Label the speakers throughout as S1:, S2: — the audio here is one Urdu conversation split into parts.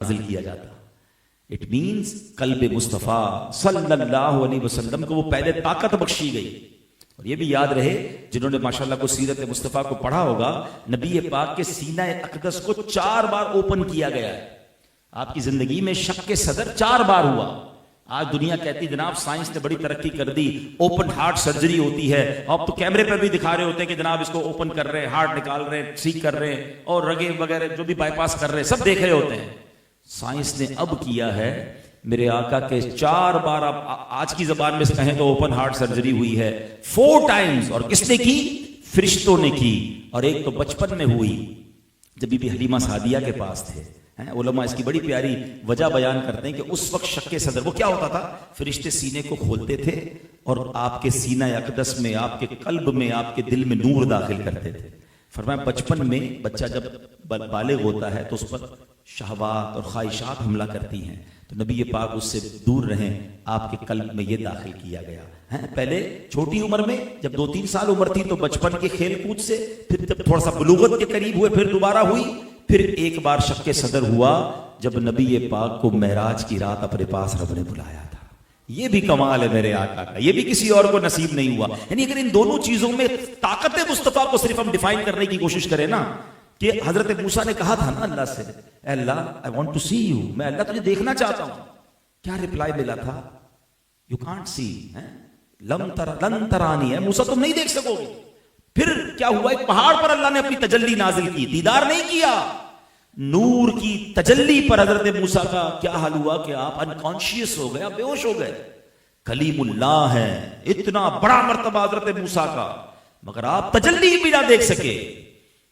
S1: نازل کیا جاتا. اٹ مینز قلب مصطفیٰ صلی اللہ علیہ وسلم کو وہ پہلے طاقت بخشی گئی. اور یہ بھی یاد رہے جنہوں نے ماشاءاللہ کو سیرت مصطفیٰ کو پڑھا ہوگا، نبی پاک کے سینہ اقدس کو 4 بار اوپن کیا گیا ہے. آپ کی زندگی میں شق صدر 4 بار ہوا. آج دنیا کہتی جناب سائنس نے بڑی ترقی کر دی، اوپن ہارٹ سرجری ہوتی ہے. اب تو کیمرے پر بھی دکھا رہے ہوتے ہیں کہ جناب اس کو اوپن کر رہے ہیں، ہارٹ نکال رہے ہیں، ٹھیک کر رہے ہیں، اور رگے وغیرہ جو بھی بائی پاس کر رہے ہیں سب دیکھ رہے ہوتے ہیں. سائنس نے اب کیا ہے، میرے آقا کے 4 بار آج کی زبان میں کہیں تو اوپن ہارٹ سرجری ہوئی ہے 4 ٹائمز. اور کس نے کی؟ فرشتوں نے کی. اور ایک تو بچپن میں ہوئی جب بی بی حلیمہ سعدیہ کے پاس تھے. علماء اس کی بڑی پیاری وجہ بیان کرتے ہیں کہ اس وقت شق صدر وہ کیا ہوتا تھا، فرشتے سینے کو کھولتے تھے اور آپ کے سینہ اقدس میں، آپ کے قلب میں، آپ کے دل میں نور داخل کرتے تھے. فرمایا بچپن میں بچہ جب بالغ ہوتا ہے تو اس پر شہوات اور خواہشات حملہ کرتی ہیں، تو نبی پاک اس سے دور رہیں. آپ کے قلب میں یہ داخل کیا گیا. پہلے چھوٹی عمر میں جب 2-3 سال عمر تھی تو بچپن کے کھیل کود سے، پھر جب تھوڑا سا بلوغت کے قریب ہوئے پھر دوبارہ ہوئی، پھر ایک بار شق صدر ہوا جب نبی پاک کو معراج کی رات اپنے پاس رب نے بلایا تھا. یہ بھی کمال ہے میرے آقا کا، یہ بھی کسی اور کو نصیب نہیں ہوا. یعنی اگر ان دونوں چیزوں میں طاقت مصطفیٰ کو صرف ہم ڈیفائن کرنے کی کوشش کریں نا، کہ حضرت موسیٰ نے کہا تھا نا اللہ سے، اے اللہ I want to see you، میں اللہ تجھے دیکھنا چاہتا ہوں. کیا ریپلائی ملا تھا؟ You can't see، لن ترانی ہے موسیٰ تم نہیں دیکھ سکو گے. پھر کیا ہوا؟ ایک پہاڑ پر اللہ نے اپنی تجلی نازل کی، دیدار نہیں کیا. نور کی تجلی پر حضرت موسیٰ کا کیا حال ہوا کہ آپ انکانشیس ہو گئے، آپ بے ہوش ہو گئے. کلیم اللہ ہے، اتنا بڑا مرتبہ حضرت موسیٰ کا، مگر آپ تجلی بھی نہ دیکھ سکے.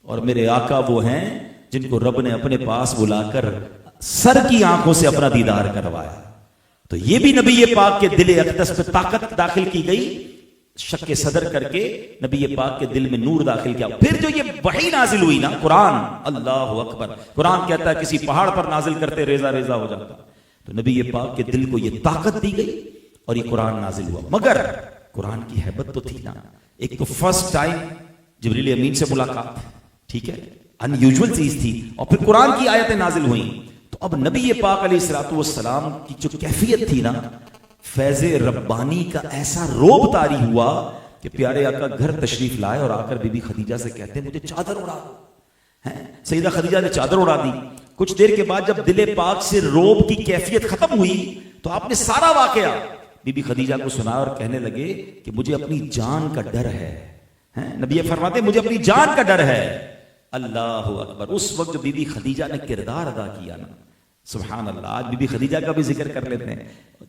S1: اور میرے آقا وہ ہیں جن کو رب نے اپنے پاس بلا کر سر کی آنکھوں سے اپنا دیدار کروایا. تو یہ بھی نبی پاک کے دل اقدس پہ طاقت داخل کی گئی، شق صدر کر کے نبی پاک کے دل میں نور داخل کیا. پھر جو یہ وحی نازل ہوئی نا، قرآن، اللہ اکبر، قرآن کہتا ہے کسی پہاڑ پر نازل کرتے ریزہ ریزہ ہو جاتا. تو نبی پاک کے دل کو یہ طاقت دی گئی اور یہ قرآن نازل ہوا. مگر قرآن کی ہیبت تو تھی نا. ایک تو فرسٹ ٹائم جبریل امین سے ملاقات، ٹھیک ہے، ان یوزول چیز تھی، اور پھر قرآن کی آیتیں نازل ہوئیں. تو اب نبی پاک علیہ الصلوۃ والسلام کی جو کیفیت تھی نا، فیض ربانی کا ایسا روب طاری ہوا کہ پیارے آقا گھر تشریف لائے اور آ کر بی بی خدیجہ سے کہتے ہیں مجھے چادر اڑا دو. سیدہ خدیجہ نے چادر اڑا دی. کچھ دیر کے بعد جب دل پاک سے روب کی کیفیت ختم ہوئی تو آپ نے سارا واقعہ بی بی خدیجہ کو سنا اور کہنے لگے کہ مجھے اپنی جان کا ڈر ہے. نبی فرماتے مجھے اپنی جان کا ڈر ہے. اللہ اکبر. اس وقت جو بی بی خدیجہ نے کردار ادا کیا نا، سبحان اللہ. آج بی بی خدیجہ کا بھی ذکر کر لیتے ہیں.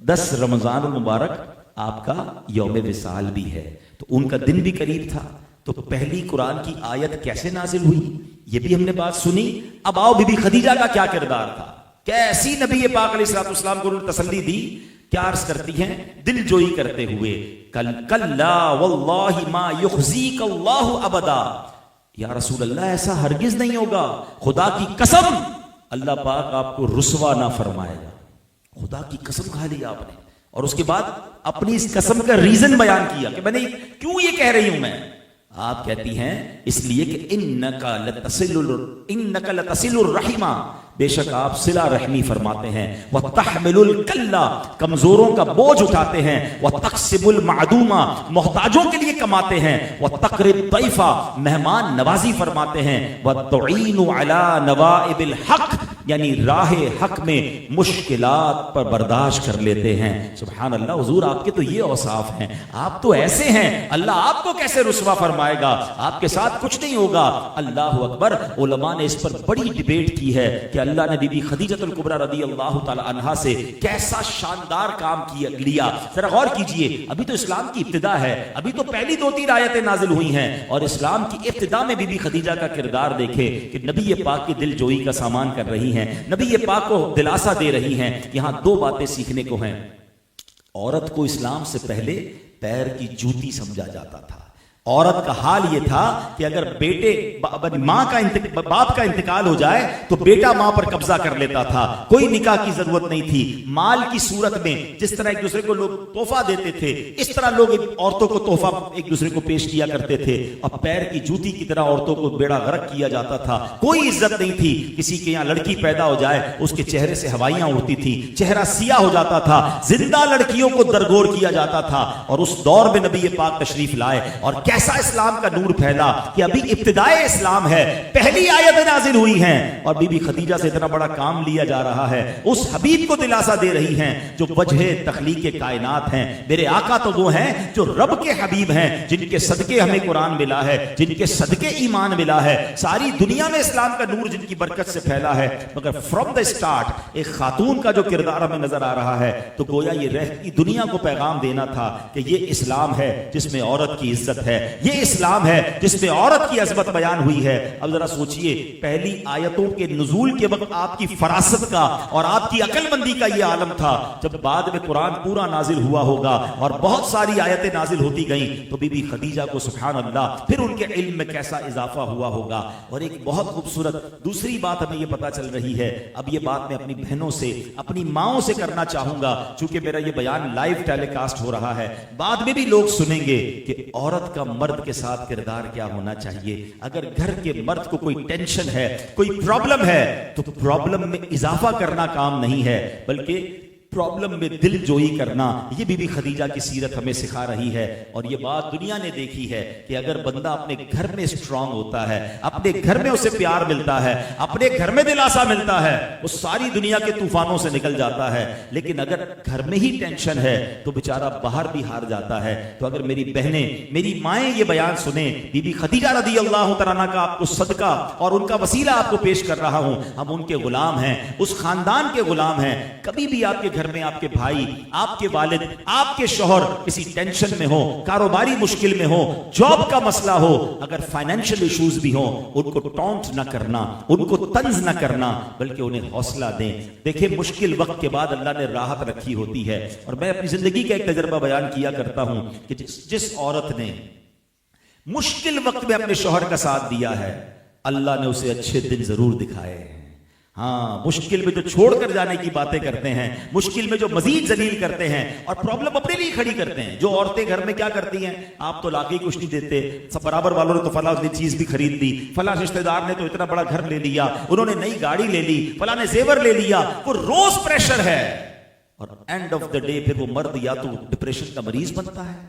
S1: 10 رمضان المبارک آپ کا یوم وصال بھی ہے، تو ان کا دن بھی قریب تھا. تو پہلی قرآن کی آیت کیسے نازل ہوئی یہ بھی ہم نے بات سنی. اب آؤ بی بی خدیجہ کا کیا کردار تھا، کیسی نبی پاک علیہ الصلوۃ والسلام کو تسلی دی. کیا عرض کرتی ہیں دل جوئی کرتے ہوئے، کلا واللہ ما یخزیک اللہ ابدا. یا رسول اللہ ایسا ہرگز نہیں ہوگا، خدا کی قسم اللہ پاک آپ کو رسوا نہ فرمائے گا. خدا کی قسم کھا لی آپ نے، اور اس کے بعد اپنی اس قسم کا ریزن بیان کیا کہ میں نے کیوں یہ کہہ رہی ہوں. میں آپ کہتی ہیں اس لیے کہ انکا لتصل الرحمہ، بے شک آپ صلہ رحمی فرماتے ہیں. وتحمل الکلہ، کمزوروں کا بوجھ اٹھاتے ہیں. وتکسب المعدومہ، محتاجوں کے لیے کماتے ہیں. وتقری الضیف، مہمان نوازی فرماتے ہیں. وتعین علی نوائب الحق، یعنی راہ حق میں مشکلات پر برداشت کر لیتے ہیں. سبحان اللہ. حضور آپ کے تو یہ اوصاف ہیں، آپ تو ایسے ہیں، اللہ آپ کو کیسے رسوا فرمائے گا، آپ کے ساتھ کچھ نہیں ہوگا. اللہ اکبر. علماء نے اس پر بڑی ڈیبیٹ کی ہے کہ اللہ نے بی بی خدیجۃ الکبریٰ رضی اللہ تعالی عنہا سے کیسا شاندار کام لیا. ذرا غور کیجئے، ابھی تو اسلام کی ابتدا ہے، ابھی تو پہلی 2-3 آیتیں نازل ہوئی ہیں، اور اسلام کی ابتدا میں بی بی خدیجہ کا کردار دیکھے کہ نبی پاک کی دل جوئی کا سامان کر رہی ہیں، نبی پاک کو دلاسا دے رہی ہیں. یہاں 2 باتیں سیکھنے کو ہیں. عورت کو اسلام سے پہلے پیر کی جوتی سمجھا جاتا تھا. عورت کا حال یہ تھا کہ اگر بیٹے باپ کا انتقال ہو جائے تو بیٹا ماں پر قبضہ کر لیتا تھا، کوئی نکاح کی ضرورت نہیں تھی، مال کی صورت میں جس طرح ایک دوسرے کو لوگ تحفہ دیتے تھے اس طرح لوگ عورتوں کو تحفہ ایک دوسرے کو پیش کیا کرتے تھے، اور پیر کی جوتی کی طرح عورتوں کو بیڑا غرق کیا جاتا تھا، کوئی عزت نہیں تھی، کسی کے یہاں لڑکی پیدا ہو جائے اس کے چہرے سے ہوائیاں اڑتی تھی، چہرہ سیاہ ہو جاتا تھا، زندہ لڑکیوں کو درگور کیا جاتا تھا، اور اس دور میں نبی پاک تشریف لائے اور کیسا اسلام کا نور پھیلا کہ ابھی ابتدائے اسلام ہے، پہلی آیتیں نازل ہوئی ہیں اور بی بی خدیجہ سے اتنا بڑا کام لیا جا رہا ہے، اس حبیب کو دلاسا دے رہی ہیں جو وجہ تخلیق کائنات ہیں، میرے آقا تو وہ ہیں جو رب کے حبیب ہیں، جن کے صدقے ہمیں قرآن ملا ہے، جن کے صدقے ایمان ملا ہے، ساری دنیا میں اسلام کا نور جن کی برکت سے پھیلا ہے، مگر فرام دا اسٹارٹ ایک خاتون کا جو کردار ہمیں نظر آ رہا ہے تو گویا یہ رہتی دنیا کو پیغام دینا تھا کہ یہ اسلام ہے جس میں عورت کی عزت ہے، یہ اسلام ہے جس میں عورت کی عظمت بیان ہوئی ہے۔ اب ذرا سوچئے پہلی آیتوں کے نزول کے وقت آپ کی فراست کا اور آپ کی عقل مندی کا یہ عالم تھا، جب بعد میں قرآن پورا نازل ہوا ہوگا اور بہت ساری آیتیں نازل ہوتی گئیں تو بی بی خدیجہ کو سبحان اللہ پھر ان کے علم میں کیسا اضافہ ہوا ہوگا۔ اور ایک بہت خوبصورت دوسری بات ہمیں یہ پتا چل رہی ہے، اب یہ بات میں اپنی بہنوں سے اپنی ماؤں سے کرنا چاہوں گا چونکہ میرا یہ بیان لائیو ٹیلی کاسٹ ہو رہا ہے، بعد میں بھی لوگ سنیں گے کہ عورت کا مرد کے ساتھ کردار کیا ہونا چاہیے۔ اگر گھر کے مرد کو کوئی ٹینشن ہے، کوئی پرابلم ہے تو پرابلم میں اضافہ کرنا کام نہیں ہے بلکہ پرابلم میں دل جوئی کرنا، یہ بی بی خدیجہ کی سیرت ہمیں سکھا رہی ہے۔ اور یہ بات دنیا نے دیکھی ہے کہ اگر بندہ اپنے گھر میں اسٹرانگ ہوتا ہے، اپنے گھر میں اسے پیار ملتا ہے، اپنے گھر میں دلاسا ملتا ہے، وہ ساری دنیا کے طوفانوں سے نکل جاتا ہے، لیکن اگر گھر میں ہی ٹینشن ہے تو بیچارہ باہر بھی ہار جاتا ہے۔ تو اگر میری بہنیں میری مائیں یہ بیان سنیں، بی بی خدیجہ رضی اللہ تعالیٰ عنہ کا آپ کو صدقہ اور ان کا وسیلہ آپ کو پیش کر رہا ہوں، ہم ان کے غلام ہیں، اس خاندان کے غلام ہیں۔ کبھی بھی آپ کے گھر میں آپ کے بھائی، آپ کے والد، آپ کے شوہر کسی ٹینشن میں ہو، کاروباری مشکل میں ہو، جاب کا مسئلہ ہو، اگر فائنینشل ایشوز بھی ہوں، ان کو ٹونٹ نہ کرنا، ان کو طنز نہ کرنا بلکہ انہیں حوصلہ دیں۔ دیکھیں مشکل وقت کے بعد اللہ نے راحت رکھی ہوتی ہے، اور میں اپنی زندگی کا ایک تجربہ بیان کیا کرتا ہوں کہ جس عورت نے مشکل وقت میں اپنے شوہر کا ساتھ دیا ہے اللہ نے اسے اچھے دن ضرور دکھائے ہیں۔ ہاں، مشکل میں جو چھوڑ کر جانے کی باتیں کرتے ہیں، مشکل میں جو مزید ذلیل کرتے ہیں اور پرابلم اپنے لیے کھڑی کرتے ہیں، جو عورتیں گھر میں کیا کرتی ہیں، آپ تو لاقی کچھ نہیں دیتے، سب برابر والوں نے تو فلاں چیز بھی خرید لی، فلاں رشتہ دار نے تو اتنا بڑا گھر لے لیا، انہوں نے نئی گاڑی لے لی، فلاں نے زیور لے لیا، وہ روز پریشر ہے، اور اینڈ آف دا ڈے پھر وہ مرد یا تو ڈپریشن کا مریض بنتا ہے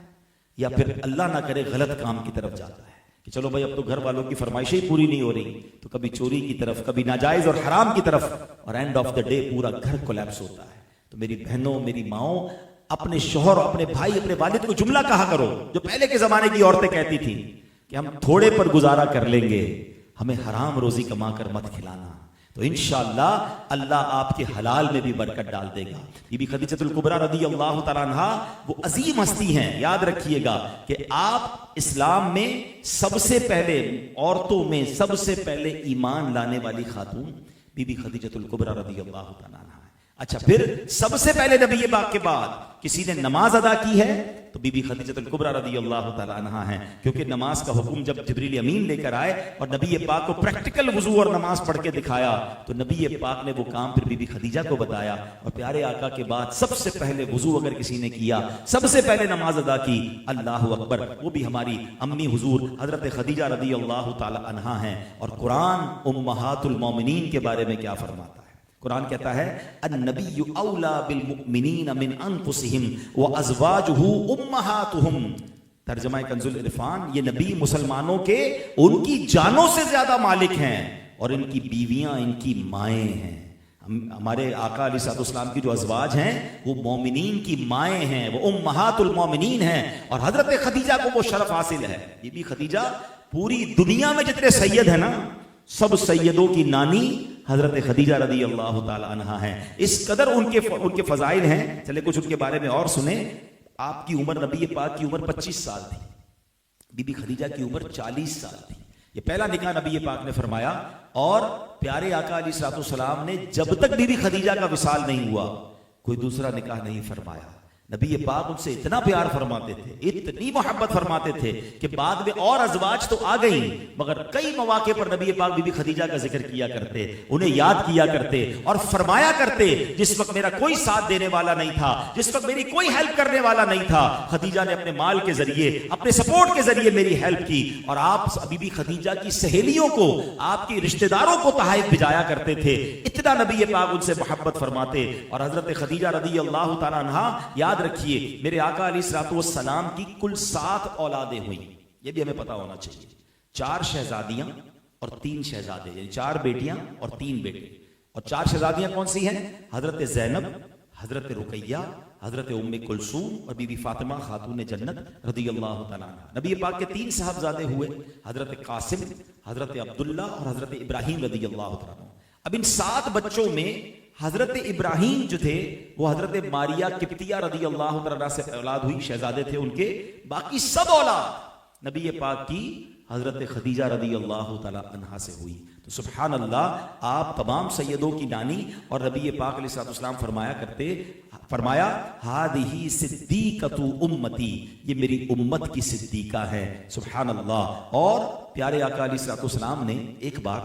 S1: یا پھر اللہ نہ کرے غلط کام کی طرف جاتا ہے کہ چلو بھائی اب تو گھر والوں کی فرمائشیں ہی پوری نہیں ہو رہی، تو کبھی چوری کی طرف، کبھی ناجائز اور حرام کی طرف، اور اینڈ آف دا ڈے پورا گھر کولیپس ہوتا ہے۔ تو میری بہنوں، میری ماؤں، اپنے شوہر، اپنے بھائی، اپنے والد کو جملہ کہا کرو جو پہلے کے زمانے کی عورتیں کہتی تھی کہ ہم تھوڑے پر گزارا کر لیں گے، ہمیں حرام روزی کما کر مت کھلانا، تو انشاءاللہ اللہ آپ کے حلال میں بھی برکت ڈال دے گا۔ بی بی خدیجہ الکبریٰ رضی اللہ تعالیٰ عنہ وہ عظیم ہستی ہیں، یاد رکھیے گا کہ آپ اسلام میں سب سے پہلے عورتوں میں سب سے پہلے ایمان لانے والی خاتون بی بی خدیجہ الکبریٰ رضی اللہ تعالیٰ عنہ۔ اچھا، پھر سب سے پہلے نبی پاک کے بعد کسی نے نماز ادا کی ہے تو بی بی خدیجہ الکبریٰ رضی اللہ تعالیٰ عنہا ہیں، کیونکہ نماز کا حکم جب جبریل امین لے کر آئے اور نبی پاک کو پریکٹیکل وضو اور نماز پڑھ کے دکھایا تو نبی پاک نے وہ کام پھر بی بی خدیجہ کو بتایا، اور پیارے آقا کے بعد سب سے پہلے وضو اگر کسی نے کیا، سب سے پہلے نماز ادا کی، اللہ اکبر، وہ بھی ہماری امی حضور حضرت خدیجہ رضی اللہ تعالیٰ عنہا ہیں۔ اور قرآن امہات المومنین کے بارے میں کیا فرماتا ہے؟ قرآن کہتا ہے النبی اولا بالمؤمنین من انفسہم وازواجہ امہاتہم۔ ترجمہ کنز العرفان، یہ نبی مسلمانوں کے ان کی جانوں سے زیادہ مالک ہیں اور ان کی بیویاں ان کی مائیں ہیں۔ ہمارے آقا علیہ الصلوۃ والسلام کی جو ازواج ہیں وہ مومنین کی مائیں ہیں، وہ امہات المومنین ہیں، اور حضرت خدیجہ کو وہ شرف حاصل ہے۔ بی بی خدیجہ پوری دنیا میں جتنے سید ہیں نا، سب سیدوں کی نانی حضرت خدیجہ رضی اللہ تعالی عنہا ہیں۔ اس قدر ان کے فضائل ہیں، چلے کچھ ان کے بارے میں اور سنیں۔ آپ کی عمر، نبی پاک کی عمر 25 سال تھی، بی بی خدیجہ کی عمر 40 سال تھی۔ یہ پہلا نکاح نبی پاک نے فرمایا، اور پیارے آقا علیہ الصلوۃ والسلام نے جب تک بی بی خدیجہ کا وصال نہیں ہوا کوئی دوسرا نکاح نہیں فرمایا۔ نبی پاک ان سے اتنا پیار فرماتے تھے، اتنی محبت فرماتے تھے کہ بعد میں اور ازواج تو آ گئی، مگر کئی مواقع پر نبی پاک بی بی خدیجہ کا ذکر کیا کرتے، انہیں یاد کیا کرتے اور فرمایا کرتے جس وقت میرا کوئی ساتھ دینے والا نہیں تھا، جس وقت میری کوئی ہیلپ کرنے والا نہیں تھا، خدیجہ نے اپنے مال کے ذریعے، اپنے سپورٹ کے ذریعے میری ہیلپ کی، اور آپ بی بی خدیجہ کی سہیلیوں کو، آپ کی رشتہ داروں کو تحائف بھجایا کرتے تھے، اتنا نبی پاک ان سے محبت فرماتے۔ اور حضرت خدیجہ رضی اللہ تعالیٰ عنہا، یاد رکھیے میرے آقا علیہ الصلوۃ والسلام کی کل 7 اولادیں ہوئیں، یہ بھی ہمیں پتا ہونا چاہیے، 4 شہزادیاں اور 3 شہزادے، یعنی 4 بیٹیاں اور 3 بیٹے۔ اور 4 شہزادیاں کون سی ہیں؟ حضرت زینب، حضرت رقیہ، حضرت ام کلثوم اور بی بی فاطمہ خاتون جنت رضی اللہ تعالیٰ عنہ۔ نبی پاک کے 3 صاحبزادے ہوئے، حضرت قاسم، حضرت عبداللہ اور حضرت ابراہیم رضی اللہ تعالیٰ عنہ۔ اب ان 7 بچوں میں حضرت ابراہیم جو تھے وہ حضرت ماریہ قبطیہ رضی اللہ تعالیٰ سے اولاد ہوئی، شہزادے تھے ان کے، باقی سب اولاد نبی پاک کی حضرت خدیجہ رضی اللہ تعالیٰ عنہا سے ہوئی۔ تو سبحان اللہ، آپ تمام سیدوں کی نانی، اور نبی پاک علیہ الصلوۃ والسلام فرمایا کرتے، فرمایا ہادہ صدیقۃ امتی، یہ میری امت کی صدیقہ ہے، سبحان اللہ۔ اور پیارے آقا علیہ الصلوۃ والسلام نے ایک بار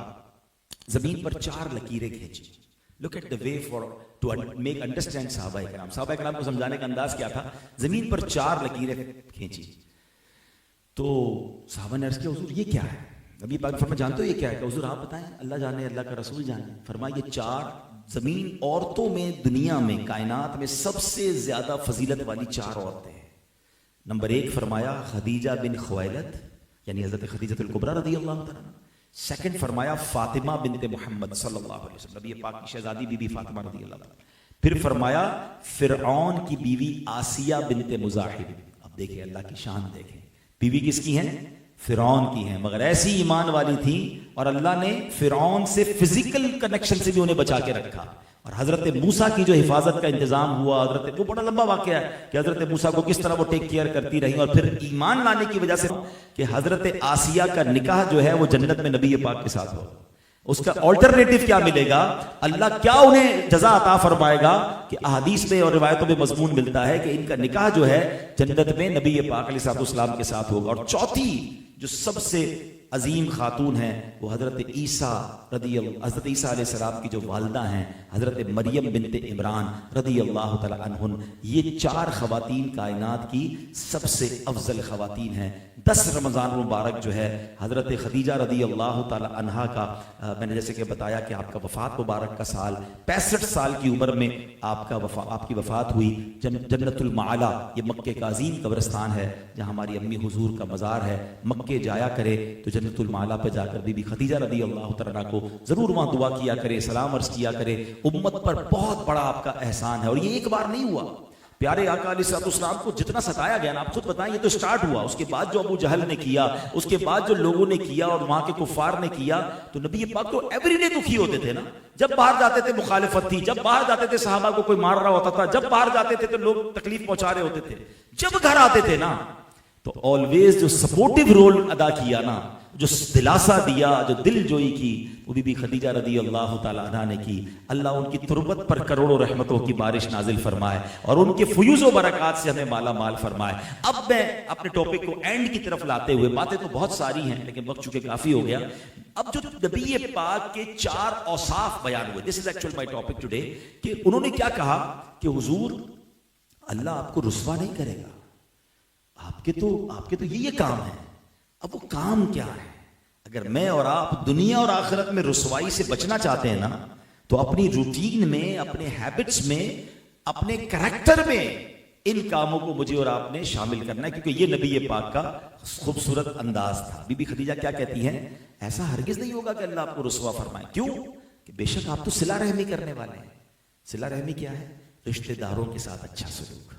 S1: زمین پر 4 لکیریں کھینچی۔ Look at the way for to make understand صحابہ کرام، صحابہ کرام کو سمجھانے کا انداز کیا تھا، زمین پر 4 لکیریں کھینچی۔ تو صحابہ نے عرض کیا حضور یہ کیا ہے؟ نبی پاک فرمایا جانتے ہو یہ کیا ہے؟ کہ حضور آپ بتائیں، اللہ جانے، اللہ کا رسول جانے۔ فرمایا یہ 4 زمین عورتوں میں، دنیا میں، کائنات میں سب سے زیادہ فضیلت والی 4 عورتیں ہیں۔ نمبر 1 فرمایا خدیجہ بن خویلد، یعنی حضرت خدیجہ الکبریٰ رضی اللہ تعالیٰ عنہ۔ سیکنڈ فرمایا فاطمہ بنت محمد صلی اللہ علیہ وسلم، نبی پاک کی شہزادی بی بی فاطمہ رضی اللہ عنہ۔ پھر فرمایا فرعون کی بیوی آسیہ بنت مزاحم۔ اب دیکھیں اللہ کی شان دیکھیں، بیوی کس کی ہیں؟ فرعون کی ہیں، مگر ایسی ایمان والی تھی، اور اللہ نے فرعون سے فزیکل کنیکشن سے بھی انہیں بچا کے رکھا۔ اور حضرت موسیٰ کی جو حفاظت کا انتظام ہوا، حضرت، وہ بڑا لمبا واقعہ ہے کہ حضرت موسیٰ کو کس طرح وہ ٹیک کیئر کرتی رہی، اور پھر ایمان لانے کی وجہ سے کہ حضرت آسیہ کا نکاح جو ہے وہ جنت میں نبی پاک کے ساتھ ہو، اس کا آلٹرنیٹو کیا ملے گا، اللہ کیا انہیں جزا عطا فرمائے گا، کہ احادیث میں اور روایتوں میں مضمون ملتا ہے کہ ان کا نکاح جو ہے جنت میں نبی پاک علیہ الصلوۃ والسلام کے ساتھ ہوگا۔ اور چوتھی جو سب سے عظیم خاتون ہیں وہ حضرت عیسیٰ حضرت عیسیٰ علیہ السلام کی جو والدہ ہیں حضرت مریم بنت عمران رضی اللہ تعالی عنہن۔ یہ 4 خواتین کائنات کی سب سے افضل خواتین ہیں۔ 10 رمضان المبارک جو ہے حضرت خدیجہ رضی اللہ تعالی عنہا کا، میں نے جیسے کہ بتایا کہ آپ کا وفات مبارک کا سال 65 سال کی عمر میں آپ کی وفات ہوئی۔ جنت المعلا، یہ مکے کا عظیم قبرستان ہے جہاں ہماری امی حضور کا مزار ہے، مکے جایا کرے تو جنت المعلا پہ جا کر بی بی خدیجہ رضی اللہ تعالیٰ کو ضرور وہاں دعا کیا کرے، سلام عرض کیا کرے۔ امت پر بہت بڑا آپ کا احسان ہے، اور یہ ایک بار نہیں ہوا۔ پیارے آقا علیہ الصلوۃ والسلام کو جتنا ستایا گیا نا، آپ خود بتائیں، یہ تو سٹارٹ ہوا، اس کے بعد جو ابو جہل نے کیا، اس کے بعد جو لوگوں نے کیا اور وہاں کے کفار نے کیا، تو نبی پاک تو ایوری ڈے دکھی ہوتے تھے نا۔ جب باہر جاتے تھے مخالفت تھی، جب باہر جاتے تھے صحابہ کو کوئی مار رہا ہوتا تھا، جب باہر جاتے تھے تو لوگ تکلیف پہنچا رہے ہوتے تھے، جب گھر آتے تھے نا تو آلویز جو سپورٹیو رول ادا کیا نا، جو دلاسا دیا، جو دل جوئی کی، وہ بی بی خدیجہ رضی اللہ تعالیٰ عنہ نے کی۔ اللہ ان کی تربت پر کروڑوں رحمتوں کی بارش نازل فرمائے اور ان کے فیوز و برکات سے ہمیں مالا مال فرمائے۔ اب میں اپنے ٹاپک کو اینڈ کی طرف لاتے ہوئے، باتیں تو بہت ساری ہیں لیکن وقت چونکہ کافی ہو گیا، اب جو نبی پاک کے 4 اوصاف بیان ہوئے، this is actual my topic today, کہ انہوں نے کیا کہا کہ حضور اللہ آپ کو رسوا نہیں کرے گا، آپ کے تو یہ کام ہے۔ اب وہ کام کیا ہے؟ اگر میں اور آپ دنیا اور آخرت میں رسوائی سے بچنا چاہتے ہیں نا، تو اپنی روٹین میں، اپنے ہیبٹس میں، اپنے کریکٹر میں ان کاموں کو مجھے اور آپ نے شامل کرنا ہے، کیونکہ یہ نبی پاک کا خوبصورت انداز تھا۔ بی بی خدیجہ کیا کہتی ہیں؟ ایسا ہرگز نہیں ہوگا کہ اللہ آپ کو رسوا فرمائے۔ کیوں؟ کہ بے شک آپ تو صلہ رحمی کرنے والے ہیں۔ صلہ رحمی کیا ہے؟ رشتہ داروں کے ساتھ اچھا سلوک،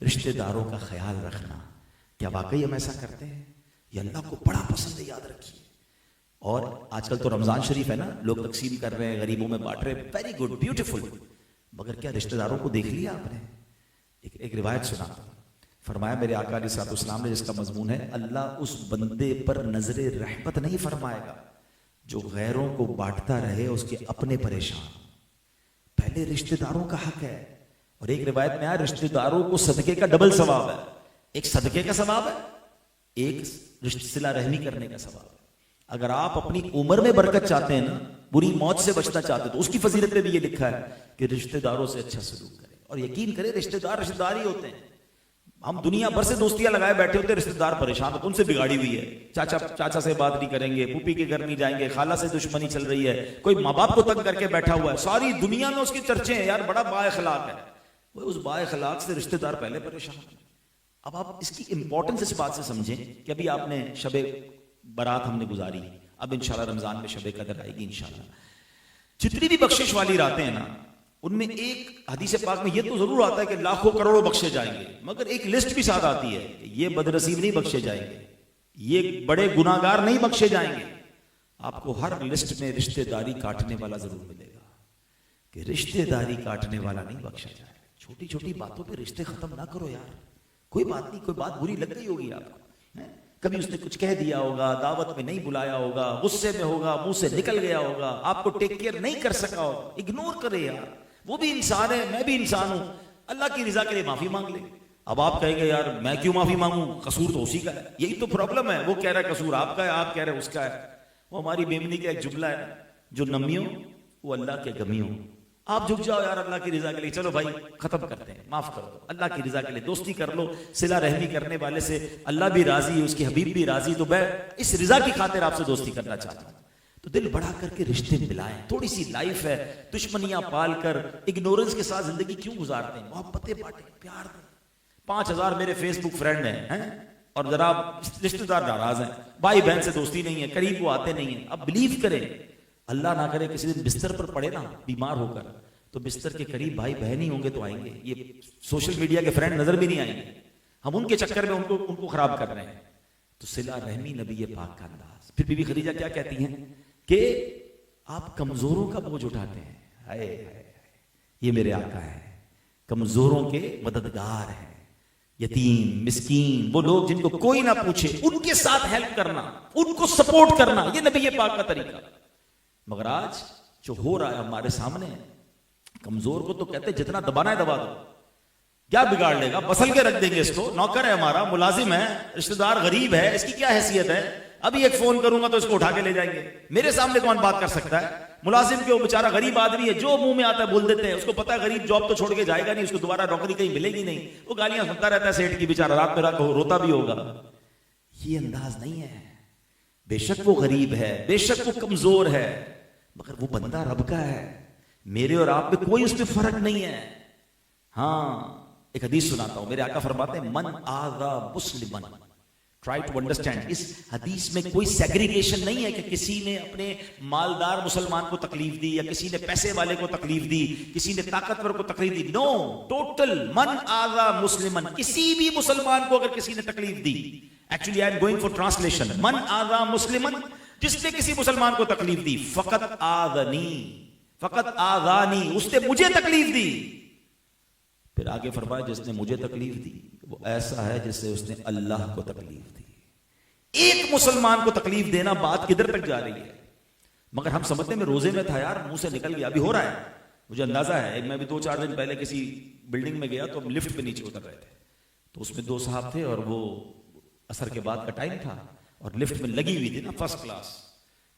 S1: رشتہ داروں کا خیال رکھنا۔ کیا واقعی ہم ایسا کرتے ہیں؟ یہ اللہ کو بڑا پسند ہے، یاد رکھیے۔ اور آج کل تو رمضان شریف ہے نا، لوگ تقسیم کر رہے ہیں، غریبوں میں بانٹ رہے ہیں، ویری گڈ، بیوٹیفل، مگر کیا رشتہ داروں کو دیکھ لیا آپ نے؟ ایک روایت سنا، فرمایا میرے آقا علیہ الصلوۃ والسلام نے، جس کا مضمون ہے اللہ اس بندے پر نظر رحمت نہیں فرمائے گا جو غیروں کو بانٹتا رہے، اس کے اپنے پریشان۔ پہلے رشتہ داروں کا حق ہے، اور ایک روایت میں آیا رشتہ داروں کو صدقے کا ڈبل ثواب ہے. ایک صدقے کا ثواب ہے, ایک صلہ رحمی کرنے کا ثواب ہے. اگر آپ اپنی عمر میں برکت چاہتے ہیں نا, بری موت سے بچنا چاہتے ہیں, تو اس کی فضیلت میں بھی یہ لکھا ہے کہ رشتہ داروں سے اچھا سلوک کریں. اور یقین کریں رشتہ دار ہی ہوتے ہیں. ہم دنیا بھر سے دوستیاں لگائے بیٹھے ہوتے ہیں, رشتہ دار پریشان ہوتے, ان سے بگاڑی ہوئی ہے. چاچا سے بات نہیں کریں گے, پھوپھی کے گھر نہیں جائیں گے, خالہ سے دشمنی چل رہی ہے, کوئی ماں باپ کو تنگ کر کے بیٹھا ہوا ہے, ساری دنیا میں اس کے چرچے ہیں, یار بڑا با اخلاق ہے. وہ اس با اخلاق سے رشتہ دار پہلے پریشان ہیں. اب آپ اس کی امپورٹنس اس بات سے سمجھیں کہ ابھی آپ نے شب برات ہم نے گزاری, اب انشاءاللہ رمضان میں شب قدر آئے گی انشاءاللہ. جتنی بھی بخشش والی راتیں ہیں نا, ان میں ایک حدیث پاک میں یہ تو ضرور آتا ہے کہ لاکھوں کروڑوں بخشے جائیں گے, مگر ایک لسٹ بھی ساتھ آتی ہے کہ یہ بدنصیب نہیں بخشے جائیں گے, یہ بڑے گناہگار نہیں بخشے جائیں گے. آپ کو ہر لسٹ میں رشتہ داری کاٹنے والا ضرور ملے گا, کہ رشتہ داری کاٹنے والا نہیں بخشا جائے. چھوٹی چھوٹی باتوں پہ رشتے ختم نہ کرو یار. کوئی بات نہیں, کوئی بات بری لگ گئی ہوگی آپ کو, کبھی اس نے کچھ کہہ دیا ہوگا, دعوت میں نہیں بلایا ہوگا, غصے میں ہوگا, منہ سے نکل گیا ہوگا, آپ کو ٹیک کیئر نہیں کر سکا ہوگا, اگنور کرے یار, وہ بھی انسان ہے, میں بھی انسان ہوں, اللہ کی رضا کے لیے معافی مانگ لے. اب آپ کہیں گے یار میں کیوں معافی مانگوں, قصور تو اسی کا ہے. یہی تو پرابلم ہے, وہ کہہ رہا ہے قصور آپ کا ہے, آپ کہہ رہے ہیں اس کا ہے. وہ ہماری بیمنی کا ایک جملہ ہے, جو نمیوں وہ اللہ کے گمیوں. آپ جھک جاؤ یار اللہ کی رضا کے لیے, چلو بھائی ختم کرتے ہیں, معاف کر دو, اللہ کی رضا کے لیے دوستی کر لو. صلہ رحمی کرنے والے سے اللہ بھی راضی ہے, اس کے حبیب بھی راضی, تو میں اس رضا کی خاطر آپ سے دوستی کرنا چاہتا ہوں. تو دل بڑھا کر کے رشتے ملائیں. تھوڑی سی لائف ہے, دشمنیاں پال کر اگنورنس کے ساتھ زندگی کیوں گزارتے ہیں؟ محبتیں بانٹیں, پیار دیں. 5000 میرے فیس بک فرینڈ ہیں, اور ذرا رشتہ دار ناراض ہیں, بھائی بہن سے دوستی نہیں ہے, قریب وہ آتے نہیں ہیں. اب بلیو کریں, اللہ نہ کرے کسی دن بستر پر پڑے نا بیمار ہو کر, تو بستر کے قریب بھائی بہن ہی ہوں گے تو آئیں گے. یہ سوشل میڈیا کے فرینڈ نظر بھی نہیں آئیں گے, ہم ان کے چکر میں ان کو خراب کر رہے ہیں. تو صلہ رحمی نبی پاک کا انداز. پھر بی بی خدیجہ کیا کہتی ہیں کہ آپ کمزوروں کا بوجھ اٹھاتے ہیں. ہائے یہ میرے آقا ہے, کمزوروں کے مددگار ہیں, یتیم مسکین, وہ لوگ جن کو کوئی نہ پوچھے ان کے ساتھ ہیلپ کرنا, ان کو سپورٹ کرنا, یہ نبی پاک کا طریقہ. مگر آج جو ہو رہا ہے ہمارے سامنے, کمزور کو تو کہتے جتنا دبانا ہے دبا دو, کیا بگاڑ لے گا, بسل کے رکھ دیں گے اس کو, نوکر ہے ہمارا, ملازم ہے, رشتہ دار غریب ہے, اس کی کیا حیثیت ہے, ابھی ایک فون کروں گا تو اس کو اٹھا کے لے جائیں گے. میرے سامنے کون بات کر سکتا ہے؟ ملازم کے وہ بیچارہ غریب آدمی ہے, جو منہ میں آتا ہے بول دیتے ہیں, اس کو پتا ہے غریب جاب تو چھوڑ کے جائے گا نہیں, اس کو دوبارہ نوکری کہیں ملے گی نہیں, وہ گالیاں سنتا رہتا ہے سیٹ کی, بیچارہ رات میں رات روتا بھی ہوگا. یہ انداز نہیں ہے. بے شک وہ غریب ہے, بے شک وہ کمزور ہے, مگر وہ بندہ رب کا ہے. میرے اور آپ میں کوئی اس میں فرق نہیں ہے. ہاں ایک حدیث سناتا ہوں, میرے آقا فرماتے ہیں من آذا مسلمن, ٹرائی ٹو انڈرسٹینڈ. اس حدیث میں کوئی سیگریگیشن نہیں ہے کہ کسی نے اپنے مالدار مسلمان کو تکلیف دی, یا کسی نے پیسے والے کو تکلیف دی, کسی نے طاقتور کو تکلیف دی. نو, ٹوٹل من آذا مسلمن, کسی بھی مسلمان کو اگر کسی نے تکلیف دی. Actually I am going for translation. من آذا مسلمن, جس نے کسی مسلمان کو تکلیف دی, فقط آذنی, فقط آذانی, اس نے مجھے تکلیف دی. پھر آگے فرمایا جس نے مجھے تکلیف دی وہ ایسا ہے جس سے اس نے اللہ کو تکلیف دی. ایک مسلمان کو تکلیف دینا بات کدھر تک جا رہی ہے؟ مگر ہم سمجھتے ہیں میں روزے میں تھا یار, منہ سے نکل گیا, ابھی ہو رہا ہے, مجھے اندازہ ہے. میں بھی 2-4 دن پہلے کسی بلڈنگ میں گیا تو ہم لفٹ پہ نیچے اتر رہے تھے, تو اس میں 2 صاحب تھے اور وہ عصر کے بعد کا ٹائم تھا اور لفٹ میں لگی ہوئی تھی نا فرسٹ کلاس.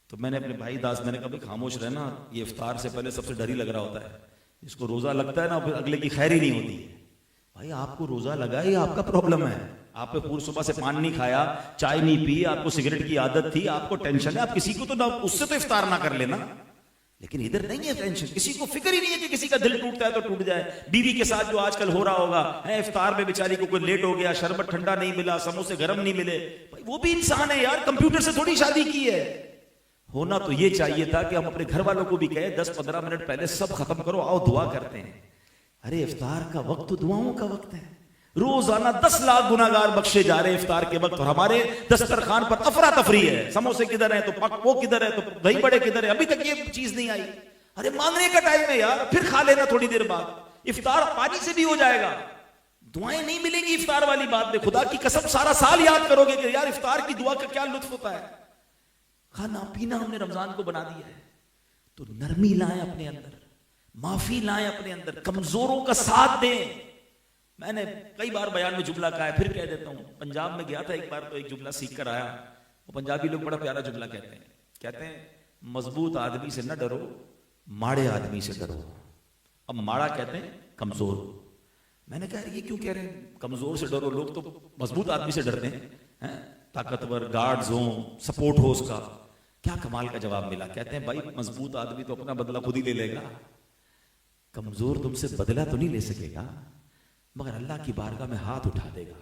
S1: تو میں نے اپنے بھائی داس, میں نے کہا بھائی خاموش رہنا, یہ افطار سے پہلے سب سے ڈر ہی لگ رہا ہوتا ہے, اس کو روزہ لگتا ہے نا پھر اگلے کی خیر ہی نہیں ہوتی. بھائی آپ کو روزہ لگا ہے, یہ آپ کا پرابلم ہے. آپ نے پوری صبح سے پانی نہیں کھایا, چائے نہیں پی, آپ کو سگریٹ کی عادت تھی, آپ کو ٹینشن ہے, آپ کسی کو تو نہ اس سے تو افطار نہ کر لینا. لیکن ادھر نہیں ہے ٹینشن, کسی کو فکر ہی نہیں ہے کہ کسی کا دل ٹوٹتا ہے تو ٹوٹ جائے. بیوی کے ساتھ جو آج کل ہو رہا ہوگا, افطار میں بیچاری کو کوئی لیٹ ہو گیا, شربت ٹھنڈا نہیں ملا, سموسے گرم نہیں ملے, بھائی وہ بھی انسان ہے یار, کمپیوٹر سے تھوڑی شادی کی ہے. ہونا تو یہ چاہیے تھا کہ ہم اپنے گھر والوں کو بھی کہیں 10-15 منٹ پہلے سب ختم کرو, آؤ دعا کرتے ہیں. ارے افطار کا وقت تو دعاؤں کا وقت ہے. روزانہ 10 لاکھ گناہگار بخشے جا رہے ہیں افطار کے وقت, اور ہمارے دسترخوان پر افراتفری ہے, سموسے کدھر ہیں تو وہ کدھر ہے, تو دہی بڑے کدھر ہے, ابھی تک یہ چیز نہیں آئی. ارے مانگنے کا ٹائم ہے یار, پھر کھا لینا تھوڑی دیر بعد. افطار پانی سے بھی ہو جائے گا, دعائیں نہیں ملیں گی افطار والی بات میں. خدا کی قسم سارا سال یاد کرو گے کہ یار افطار کی دعا کا کیا لطف ہوتا ہے. کھانا پینا ہم نے رمضان کو بنا دیا ہے, تو نرمی لائیں اپنے اندر. معافی لائیں اپنے اندر, کمزوروں کا ساتھ دیں. میں نے کئی بار بیان میں جملہ کہا ہے, پھر کہہ دیتا ہوں. پنجاب میں گیا تھا ایک بار, تو ایک جملہ سیکھ کر آیا. وہ پنجابی لوگ بڑا پیارا جملہ کہتے ہیں مضبوط آدمی سے نہ ڈرو, ماڑے آدمی سے ڈرو. اب ماڑا کہتے ہیں کمزور. میں نے کہا یہ کیوں کہہ رہے ہیں کمزور سے ڈرو؟ لوگ تو مضبوط آدمی سے ڈرتے ہیں, طاقتور گارڈز ہوں, سپورٹ ہو اس کا. کیا کمال کا جواب ملا. کہتے ہیں بھائی مضبوط آدمی تو اپنا بدلہ خود ہی لے لے گا, کمزور تم سے بدلہ تو نہیں لے سکے گا, مگر اللہ کی بارگاہ میں ہاتھ اٹھا دے گا.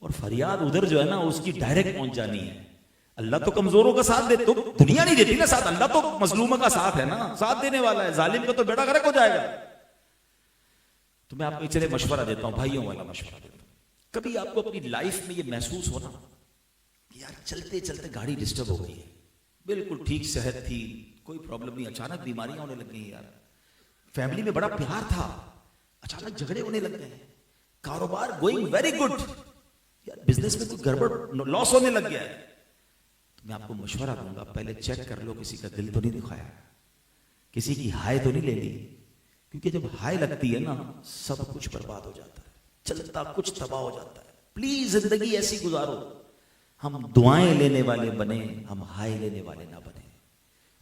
S1: اور فریاد ادھر جو ہے نا اس کی ڈائریکٹ پہنچ جانی ہے. اللہ تو کمزوروں کا ساتھ دیتے, تو دنیا نہیں دیتی نا ساتھ, اللہ تو مظلوموں کا ساتھ ہے نا, ساتھ دینے والا ہے. ظالم کا تو بیڑا غرق ہو جائے گا. تو میں آپ کو چلے مشورہ دیتا ہوں, بھائیوں والا مشورہ دیتا ہوں. کبھی آپ کو اپنی لائف میں یہ محسوس ہونا کہ یار چلتے چلتے گاڑی ڈسٹرب ہو گئی ہے, بالکل ٹھیک صحت تھی, کوئی پرابلم نہیں, اچانک بیماریاں ہونے لگ گئی. یار فیملی میں بڑا پیار تھا, اچانک جھگڑے ہونے لگ گئے. کاروبار گوئنگ ویری گڈ, یار بزنس میں کوئی گڑبڑ, لاس ہونے لگ گیا ہے. تو میں آپ کو مشورہ دوں گا, پہلے چیک کر لو کسی کا دل تو نہیں دکھایا, کسی کی ہائے تو نہیں لے لی. کیونکہ جب ہائے لگتی ہے نا سب کچھ برباد ہو جاتا ہے, چلتا کچھ تباہ ہو جاتا ہے. پلیز زندگی ایسی گزارو, ہم دعائیں لینے والے بنیں, ہم ہائے لینے والے نہ بنیں.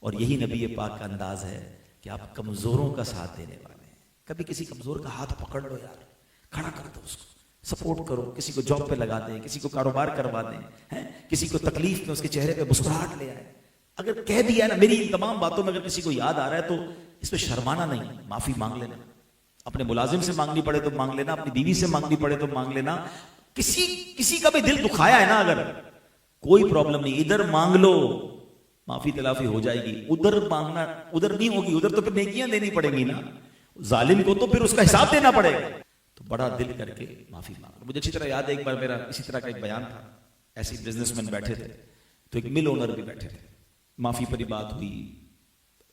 S1: اور یہی نبی پاک کا انداز ہے کہ آپ کمزوروں کا ساتھ دینے والے ہیں. کبھی کسی کمزور کا ہاتھ پکڑ لو یار, کھڑا کر دو اس کو, سپورٹ کرو. کسی کو جاب پہ لگا دیں, کسی کو کاروبار کروا دیں, کسی کو تکلیف میں اس کے چہرے پہ مسکراہٹ لے آئے. اگر کہہ دیا نا میری ان تمام باتوں میں اگر کسی کو یاد آ رہا ہے تو اس پہ شرمانا نہیں, معافی مانگ لینا. اپنے ملازم سے مانگنی پڑے تو مانگ لینا, اپنی بیوی سے مانگنی پڑے تو مانگ لینا. کسی کا بھی دل دکھایا ہے نا, اگر کوئی پرابلم نہیں, ادھر مانگ لو, معافی تلافی ہو جائے گی. ادھر مانگنا ادھر نہیں ہوگی, ادھر تو پھر نیکیاں دینی پڑیں گی نا. ظالم کو تو پھر اس کا حساب دینا پڑے گا. تو بڑا دل کر کے معافی مانگو. مجھے اچھی طرح یاد ہے ایک بار میرا اسی طرح کا ایک بیان تھا. ایسے بزنس مین بیٹھے تھے تو ایک مل اونر بھی بیٹھے تھے. معافی پر ہی بات ہوئی,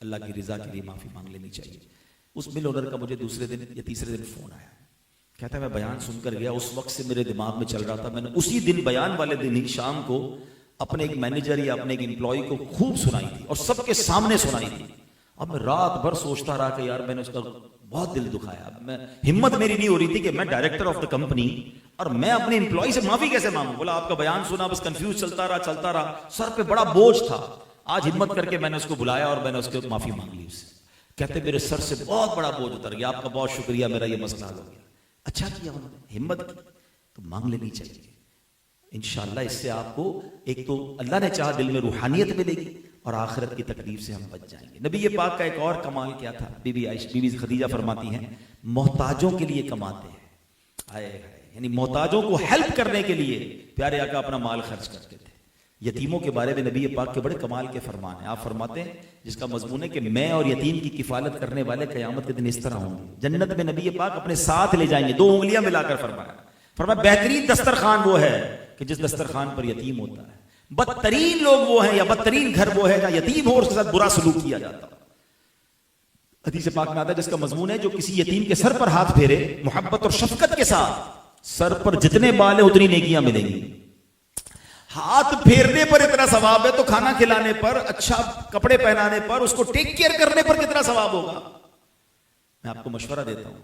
S1: اللہ کی رضا کے لیے معافی مانگ لینی چاہیے. اس مل اونر کا مجھے دوسرے دن یا تیسرے دن فون آیا. کہتا ہے میں بیان سن کر گیا, اس وقت سے میرے دماغ میں چل رہا تھا, میں نے اسی دن بیان والے دن ہی شام کو اپنے ایک مینیجر یا اپنے ایک امپلائی کو خوب سنائی تھی اور سب کے سامنے سنائی تھی. اب میں رات بھر سوچتا رہا کہ یار میں نے اس کا بہت دل دکھایا. میں ہمت میری نہیں ہو رہی تھی کہ میں ڈائریکٹر آف دا کمپنی اور میں اپنے امپلائی سے معافی کیسے مانگوں. بولا آپ کا بیان سنا, بس کنفیوز چلتا رہا, سر پہ بڑا بوجھ تھا. آج ہمت کر کے میں نے اس کو بلایا اور میں نے اس کے معافی مانگ لی. اس سے کہتے میرے سر سے بہت بڑا بوجھ اتر گیا, آپ کا بہت شکریہ, میرا یہ مسئلہ حل ہو گیا. اچھا کیا انہوں نے, ہمت کی تو مانگ لینی چاہیے. انشاءاللہ اس سے آپ کو ایک تو اللہ نے چاہا دل میں روحانیت ملے گی اور آخرت کی تکلیف سے ہم بچ جائیں گے. نبی پاک کا ایک اور کمال کیا تھا, بی بی خدیجہ فرماتی ہیں محتاجوں کے لیے کماتے ہیں. یعنی محتاجوں کو ہیلپ کرنے کے لیے پیارے آقا اپنا مال خرچ کرتے تھے. یتیموں کے بارے میں نبی پاک کے بڑے کمال کے فرمان ہیں. آپ فرماتے ہیں جس کا مضمون ہے کہ میں اور یتیم کی کفالت کرنے والے قیامت کے دن اس طرح ہوں گے. جنت میں نبی پاک اپنے ساتھ لے جائیں گے, 2 انگلیاں ملا کر فرمایا بہترین دسترخوان وہ ہے کہ جس دسترخوان پر یتیم ہوتا ہے. بدترین لوگ وہ ہیں یا بدترین گھر وہ ہے جہاں یتیم ہو اور اس کے ساتھ برا سلوک کیا جاتا. حدیث پاک میں آتا ہے جس کا مضمون ہے جو کسی یتیم کے سر پر ہاتھ پھیرے محبت اور شفقت کے ساتھ, سر پر جتنے بال ہیں اتنی نیکیاں ملیں گی. ہاتھ پھیرنے پر اتنا ثواب ہے تو کھانا کھلانے پر, اچھا کپڑے پہنانے پر, اس کو ٹیک کیئر کرنے پر کتنا ثواب ہوگا. میں آپ کو مشورہ دیتا ہوں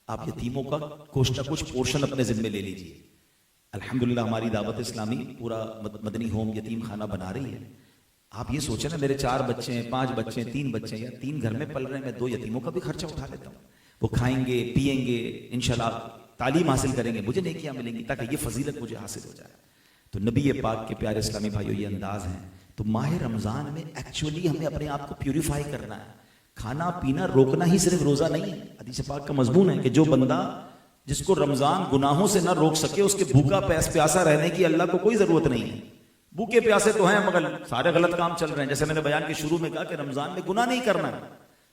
S1: آپ یتیموں کا کچھ نہ کچھ پورشن اپنے ذمہ لے لیجئے. الحمدللہ ہماری دعوت اسلامی پورا مدنی ہوم یتیم خانہ بنا رہی ہے. آپ یہ سوچیں نا میرے 4 بچے ہیں, 5 بچے ہیں, 3 بچے ہیں, یا 3 گھر میں پل رہے ہیں, میں 2 یتیموں کا بھی خرچہ اٹھا لیتا ہوں. وہ کھائیں گے پیئیں گے, انشاءاللہ تعلیم حاصل کریں گے, مجھے نیکیاں ملیں گی تاکہ یہ فضیلت مجھے حاصل ہو جائے. تو نبی پاک کے پیارے اسلامی بھائیوں یہ انداز ہیں. تو ماہ رمضان میں ایکچولی ہمیں اپنے آپ کو پیوریفائی کرنا ہے. کھانا پینا روکنا ہی صرف روزہ نہیں ہے. حدیث پاک کا مضمون ہے کہ جو بندہ جس کو رمضان گناہوں سے نہ روک سکے اس کے بھوکا پیاسا رہنے کی اللہ کو کوئی ضرورت نہیں ہے. بھوکے پیاسے تو ہیں مگر سارے غلط کام چل رہے ہیں. جیسے میں نے بیان کے شروع میں کہا کہ رمضان میں گناہ نہیں کرنا ہے.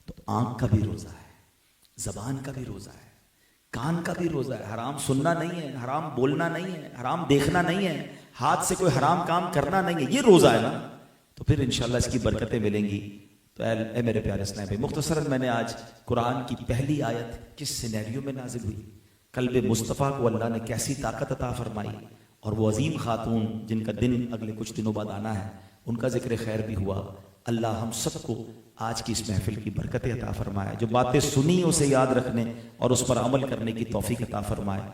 S1: تو آنکھ کا بھی روزہ ہے, زبان کا بھی روزہ ہے, کان کا بھی روزہ ہے. حرام سننا نہیں ہے, حرام بولنا نہیں ہے, حرام دیکھنا نہیں ہے, ہاتھ سے کوئی حرام کام کرنا نہیں ہے. یہ روزہ ہے نا, تو پھر انشاءاللہ اس کی برکتیں ملیں گی. تو اے میرے پیارے اسلام بھائی, مختصراً میں نے آج قرآن کی پہلی آیت کس سینیریو میں نازل ہوئی, قلب مصطفیٰ کو اللہ نے کیسی طاقت عطا فرمائی, اور وہ عظیم خاتون جن کا دن اگلے کچھ دنوں بعد آنا ہے ان کا ذکر خیر بھی ہوا. اللہ ہم سب کو آج کی اس محفل کی برکت عطا فرمائے، جو باتیں سنی اسے یاد رکھنے اور اس پر عمل کرنے کی توفیق عطا فرمائے۔